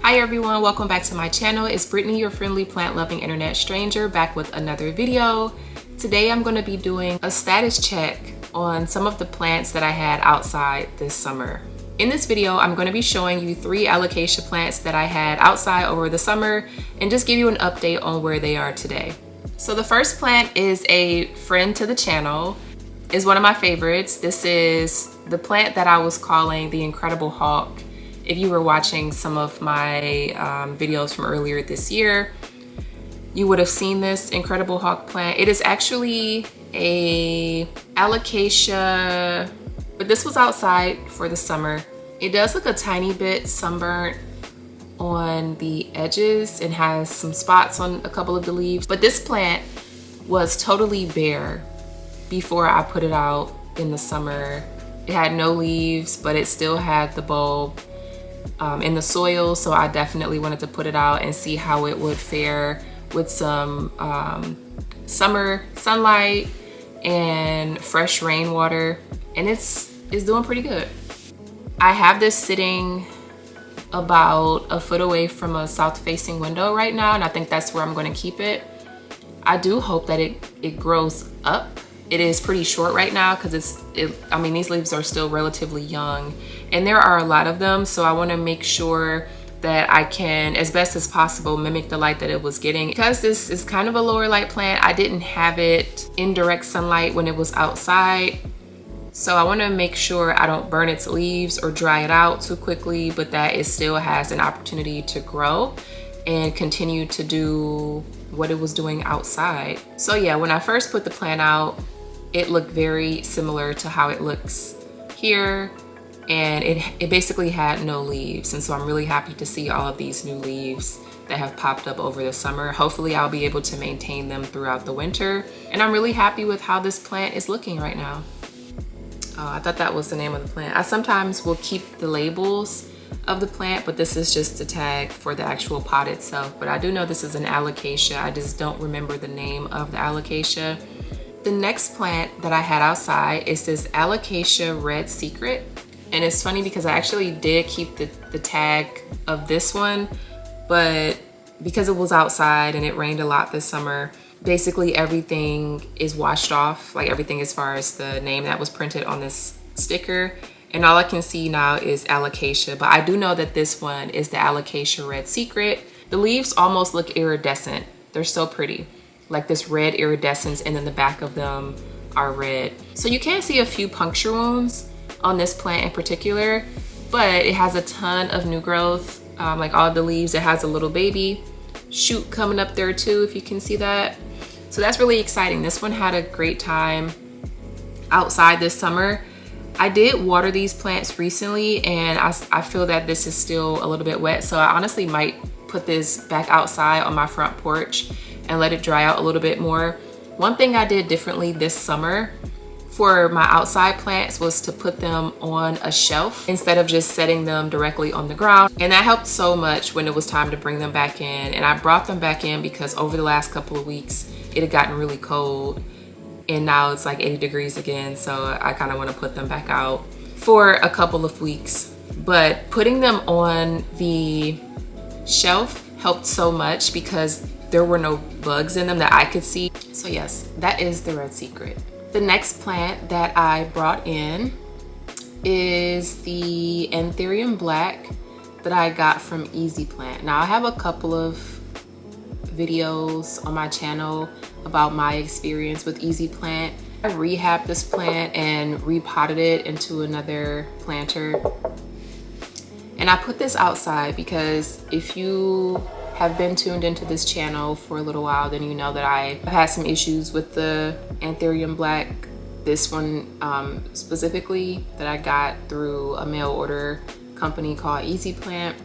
Hi everyone, welcome back to my channel. It's Brittany, your friendly plant-loving internet stranger, back with another video. Today I'm going to be doing a status check on some of the plants that I had outside this summer. In this video, I'm going to be showing you 3 alocasia plants that I had outside over the summer and just give you an update on where they are today. So the first plant is a friend to the channel. It's one of my favorites. This is the plant that I was calling the Incredible Hawk. If you were watching some of my videos from earlier this year, you would have seen this Incredible Hawk plant. It is actually a alocasia, but this was outside for the summer. It does look a tiny bit sunburnt on the edges and has some spots on a couple of the leaves, but this plant was totally bare before I put it out in the summer. It had no leaves, but it still had the bulb in the soil, so I definitely wanted to put it out and see how it would fare with some summer sunlight and fresh rainwater, and it's doing pretty good. I have this sitting about a foot away from a south-facing window right now, and I think that's where I'm going to keep it. I do hope that it grows up. It is pretty short right now because I mean, these leaves are still relatively young and there are a lot of them. So I want to make sure that I can, as best as possible, mimic the light that it was getting. Because this is kind of a lower light plant, I didn't have it in direct sunlight when it was outside. So I want to make sure I don't burn its leaves or dry it out too quickly, but that it still has an opportunity to grow and continue to do what it was doing outside. So yeah, when I first put the plant out, it looked very similar to how it looks here, and it basically had no leaves. And so I'm really happy to see all of these new leaves that have popped up over the summer. Hopefully I'll be able to maintain them throughout the winter, and I'm really happy with how this plant is looking right now. Oh, I thought that was the name of the plant. I sometimes will keep the labels of the plant, but this is just a tag for the actual pot itself. But I do know this is an alocasia. I just don't remember the name of the alocasia. The next plant that I had outside is this Alocasia Red Secret. And it's funny because I actually did keep the tag of this one, but because it was outside and it rained a lot this summer, basically everything is washed off, like everything as far as the name that was printed on this sticker. And all I can see now is Alocasia, but I do know that this one is the Alocasia Red Secret. The leaves almost look iridescent. They're so pretty. Like this red iridescence, and then the back of them are red. So you can see a few puncture wounds on this plant in particular, but it has a ton of new growth. Like all of the leaves, it has a little baby shoot coming up there too, if you can see that. So that's really exciting. This one had a great time outside this summer. I did water these plants recently, and I feel that this is still a little bit wet, so I honestly might put this back outside on my front porch and let it dry out a little bit more. One thing I did differently this summer for my outside plants was to put them on a shelf instead of just setting them directly on the ground. And that helped so much when it was time to bring them back in. And I brought them back in because over the last couple of weeks, it had gotten really cold. And now it's like 80 degrees again. So I kind of want to put them back out for a couple of weeks. But putting them on the shelf helped so much because there were no bugs in them that I could see. So yes, that is the Red Secret. The next plant that I brought in is the Anthurium Black that I got from Easy Plant. Now I have a couple of videos on my channel about my experience with Easy Plant. I rehabbed this plant and repotted it into another planter. And I put this outside because if you have been tuned into this channel for a little while, then you know that I have had some issues with the Anthurium Black. This one specifically that I got through a mail order company called Easy Plant.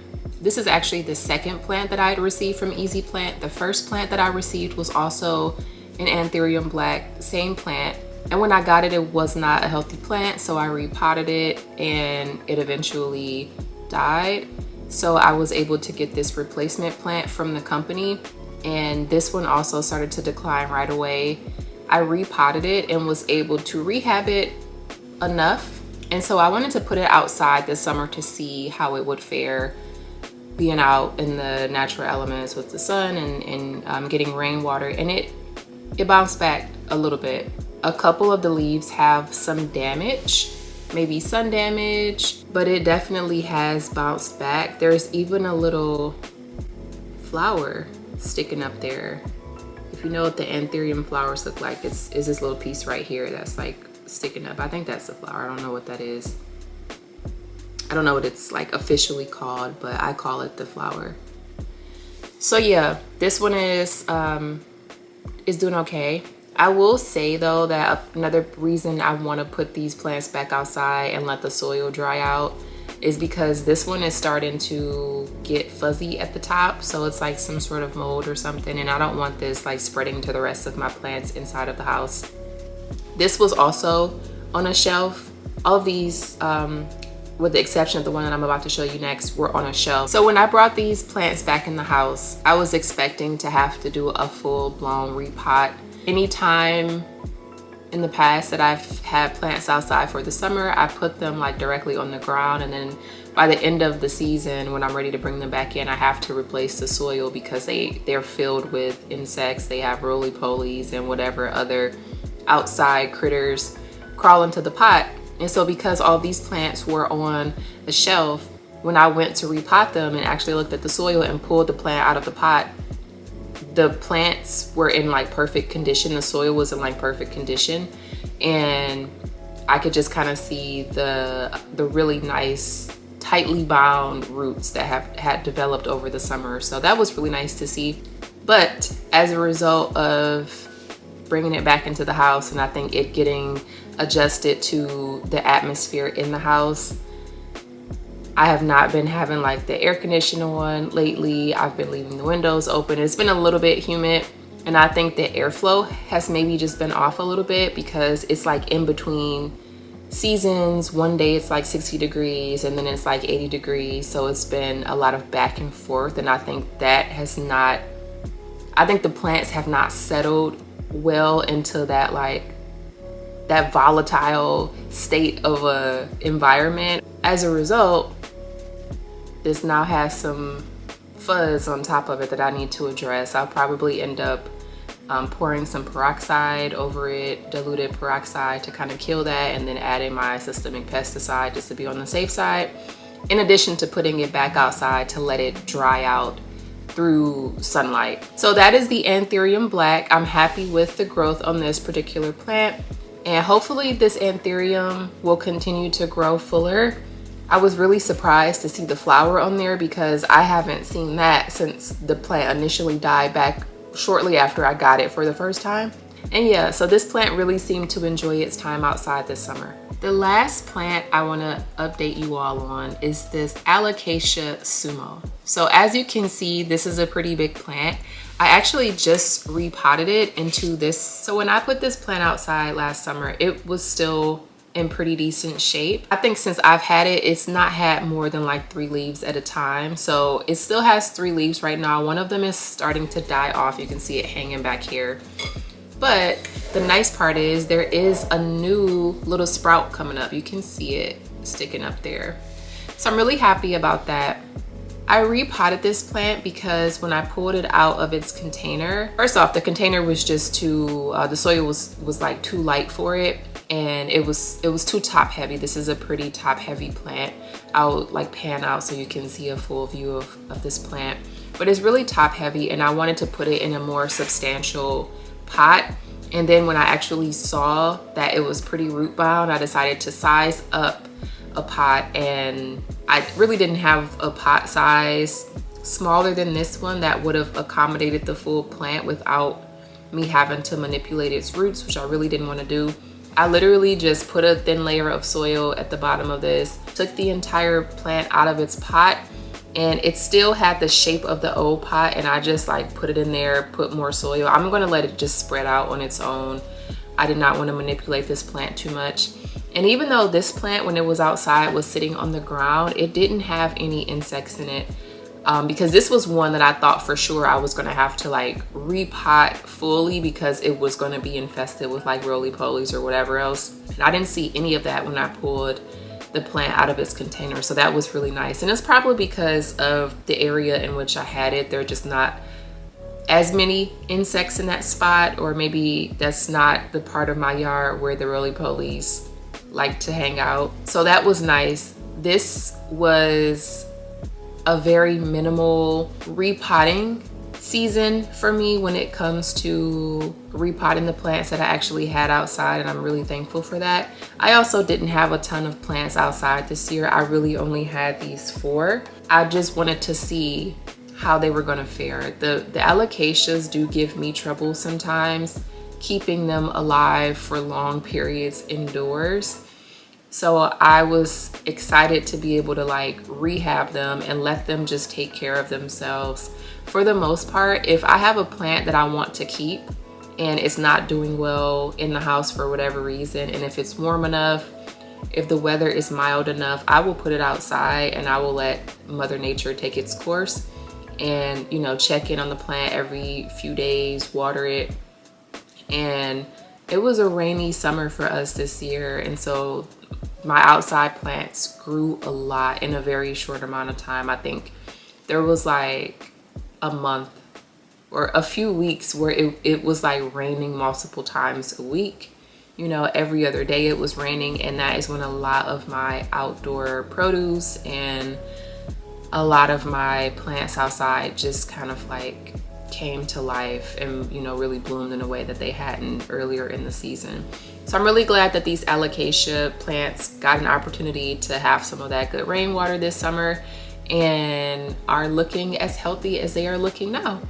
This is actually the second plant that I had received from Easy Plant. The first plant that I received was also an Anthurium Black, same plant. And when I got it, it was not a healthy plant, so I repotted it and it eventually died. So I was able to get this replacement plant from the company, and this one also started to decline right away. I repotted it and was able to rehab it enough. And so I wanted to put it outside this summer to see how it would fare being out in the natural elements with the sun and getting rainwater, and it bounced back a little bit. A couple of the leaves have some damage, maybe sun damage, but it definitely has bounced back. There's even a little flower sticking up there. If you know what the anthurium flowers look like, it's this little piece right here that's like sticking up. I think that's the flower. I don't know what that is. I don't know what it's like officially called, but I call it the flower. So yeah, this one is doing okay. I will say though that another reason I want to put these plants back outside and let the soil dry out is because this one is starting to get fuzzy at the top. So it's like some sort of mold or something, and I don't want this like spreading to the rest of my plants inside of the house. This was also on a shelf. All of these, with the exception of the one that I'm about to show you next, were on a shelf. So when I brought these plants back in the house, I was expecting to have to do a full-blown repot. Anytime in the past that I've had plants outside for the summer, I put them like directly on the ground, and then by the end of the season, when I'm ready to bring them back in, I have to replace the soil because they're filled with insects. They have roly-polies and whatever other outside critters crawl into the pot. And so because all these plants were on the shelf, when I went to repot them and actually looked at the soil and pulled the plant out of the pot, the plants were in like perfect condition. The soil was in like perfect condition, and I could just kind of see the really nice tightly bound roots that had developed over the summer. So that was really nice to see. But as a result of bringing it back into the house, and I think it getting adjusted to the atmosphere in the house, I have not been having like the air conditioner on lately. I've been leaving the windows open. It's been a little bit humid, and I think the airflow has maybe just been off a little bit because it's like in between seasons. One day it's like 60 degrees and then it's like 80 degrees. So it's been a lot of back and forth, and I think that has not, I think the plants have not settled well into that that volatile state of a environment. As a result, this now has some fuzz on top of it that I need to address. I'll probably end up pouring some peroxide over it, diluted peroxide, to kind of kill that, and then adding my systemic pesticide just to be on the safe side, in addition to putting it back outside to let it dry out through sunlight. So that is the Anthurium Black. I'm happy with the growth on this particular plant, and hopefully this Anthurium will continue to grow fuller. I was really surprised to see the flower on there because I haven't seen that since the plant initially died back shortly after I got it for the first time. And yeah, so this plant really seemed to enjoy its time outside this summer. The last plant I want to update you all on is this Alocasia sumo. So as you can see, this is a pretty big plant. I actually just repotted it into this. So when I put this plant outside last summer, it was still in pretty decent shape. I think since I've had it, it's not had more than like 3 leaves at a time. So it still has 3 leaves right now. One of them is starting to die off. You can see it hanging back here. But the nice part is there is a new little sprout coming up. You can see it sticking up there. So I'm really happy about that. I repotted this plant because when I pulled it out of its container, first off, the container was just too, the soil was like too light for it, and it was too top heavy. This is a pretty top heavy plant. I'll like pan out so you can see a full view of this plant, but it's really top heavy, and I wanted to put it in a more substantial pot. And then when I actually saw that it was pretty root bound, I decided to size up a pot, and I really didn't have a pot size smaller than this one that would have accommodated the full plant without me having to manipulate its roots, which I really didn't want to do. I literally just put a thin layer of soil at the bottom of this, took the entire plant out of its pot, and it still had the shape of the old pot, and I just like put it in there, put more soil. I'm gonna let it just spread out on its own. I did not want to manipulate this plant too much. And even though this plant, when it was outside, was sitting on the ground, it didn't have any insects in it, because this was one that I thought for sure I was gonna have to like repot fully because it was gonna be infested with like roly-polies or whatever else. And I didn't see any of that when I pulled the plant out of its container. So that was really nice. And it's probably because of the area in which I had it. There are just not as many insects in that spot, or maybe that's not the part of my yard where the roly-polies like to hang out. So that was nice. This was a very minimal repotting season for me when it comes to repotting the plants that I actually had outside, and I'm really thankful for that. I also didn't have a ton of plants outside this year. I really only had these 4. I just wanted to see how they were gonna fare. The alocasias do give me trouble sometimes keeping them alive for long periods indoors. So I was excited to be able to like rehab them and let them just take care of themselves. For the most part, if I have a plant that I want to keep and it's not doing well in the house for whatever reason, and if it's warm enough, if the weather is mild enough, I will put it outside and I will let Mother Nature take its course and, you know, check in on the plant every few days, water it. And it was a rainy summer for us this year, and so my outside plants grew a lot in a very short amount of time. I think there was like a month or a few weeks where it was like raining multiple times a week. You know, every other day it was raining, and that is when a lot of my outdoor produce and a lot of my plants outside just kind of like came to life and, you know, really bloomed in a way that they hadn't earlier in the season. So I'm really glad that these alocasia plants got an opportunity to have some of that good rainwater this summer and are looking as healthy as they are looking now.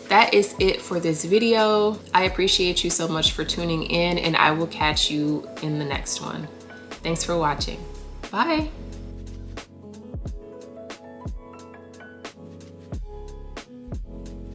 That is it for this video. I appreciate you so much for tuning in, and I will catch you in the next one. Thanks for watching. Bye.